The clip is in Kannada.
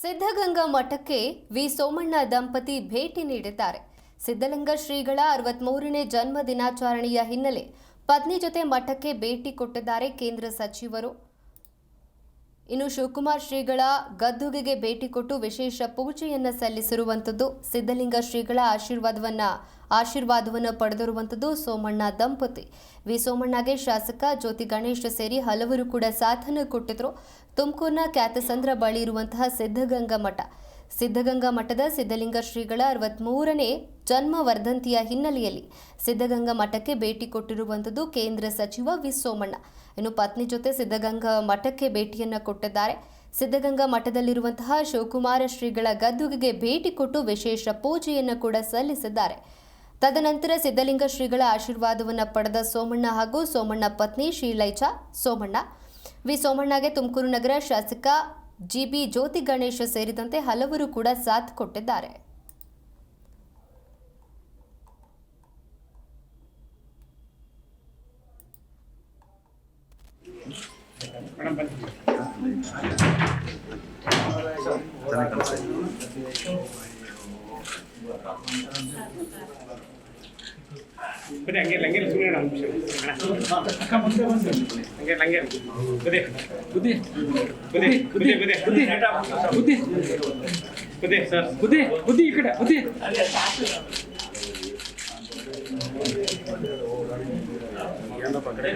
ಸಿದ್ಧಗಂಗಾ ಮಠಕ್ಕೆ ವಿ ಸೋಮಣ್ಣ ದಂಪತಿ ಭೇಟಿ ನೀಡಿದ್ದಾರೆ. ಸಿದ್ಧಲಿಂಗ ಶ್ರೀಗಳ 63ನೇ ಜನ್ಮ ದಿನಾಚರಣೆಯ ಹಿನ್ನೆಲೆ ಪತ್ನಿ ಜೊತೆ ಮಠಕ್ಕೆ ಭೇಟಿ ಕೊಟ್ಟಿದ್ದಾರೆ ಕೇಂದ್ರ ಸಚಿವರು. ಇನ್ನು ಶಿವಕುಮಾರ್ ಶ್ರೀಗಳ ಗದ್ದುಗೆಗೆ ಭೇಟಿ ಕೊಟ್ಟು ವಿಶೇಷ ಪೂಜೆಯನ್ನು ಸಲ್ಲಿಸಿರುವಂಥದ್ದು. ಸಿದ್ಧಲಿಂಗ ಶ್ರೀಗಳ ಆಶೀರ್ವಾದವನ್ನು ಪಡೆದಿರುವಂಥದ್ದು ಸೋಮಣ್ಣ ದಂಪತಿ. ವಿ ಸೋಮಣ್ಣಗೆ ಶಾಸಕ ಜ್ಯೋತಿ ಗಣೇಶ್ ಸೇರಿ ಹಲವರು ಕೂಡ ಸಾಥನ್ನು ಕೊಟ್ಟಿದ್ರು. ತುಮಕೂರಿನ ಕ್ಯಾತಸಂದ್ರ ಬಳಿ ಇರುವಂತಹ ಸಿದ್ಧಗಂಗಾ ಮಠದ ಸಿದ್ಧಲಿಂಗ ಶ್ರೀಗಳ 63ನೇ ಜನ್ಮ ವರ್ಧಂತಿಯ ಹಿನ್ನೆಲೆಯಲ್ಲಿ ಸಿದ್ಧಗಂಗಾ ಮಠಕ್ಕೆ ಭೇಟಿ ಕೊಟ್ಟಿರುವಂಥದ್ದು ಕೇಂದ್ರ ಸಚಿವ ವಿ ಸೋಮಣ್ಣ. ಇನ್ನು ಪತ್ನಿ ಜೊತೆ ಸಿದ್ಧಗಂಗಾ ಮಠಕ್ಕೆ ಭೇಟಿಯನ್ನ ಕೊಟ್ಟಿದ್ದಾರೆ. ಸಿದ್ಧಗಂಗಾ ಮಠದಲ್ಲಿರುವಂತಹ ಶಿವಕುಮಾರ ಶ್ರೀಗಳ ಗದ್ದುಗೆಗೆ ಭೇಟಿ ಕೊಟ್ಟು ವಿಶೇಷ ಪೂಜೆಯನ್ನು ಕೂಡ ಸಲ್ಲಿಸಿದ್ದಾರೆ. ತದನಂತರ ಸಿದ್ಧಲಿಂಗ ಶ್ರೀಗಳ ಆಶೀರ್ವಾದವನ್ನು ಪಡೆದ ಸೋಮಣ್ಣ ಹಾಗೂ ಸೋಮಣ್ಣ ಪತ್ನಿ ಶ್ರೀಲೈಚಾ ಸೋಮಣ್ಣ, ವಿ ಸೋಮಣ್ಣಗೆ ತುಮಕೂರು ನಗರ ಶಾಸಕ ಜಿಬಿ ಜ್ಯೋತಿ ಗಣೇಶ್ ಸೇರಿದಂತೆ ಹಲವರು ಕೂಡ ಸಾಥ್ ಕೊಟ್ಟಿದ್ದಾರೆ. ಹಂಗೆ ಲಂಗೆ ಸುಮ್ಮನೆ ಹಂಗೆ ಲಂಗೆ ಬುದ್ಧಿ ಬುದ್ಧಿ ಬುದ್ಧಿ ಬುದ್ಧಿ ಬುದ್ಧಿ ಬುದ್ಧಿ ಬುದ್ಧಿ ಸರ್ ಬುದ್ಧಿ ಬುದ್ಧಿ ಈ ಕಡೆ ಬುದ್ಧಿ ಏನಪ್ಪ ಕಡೆ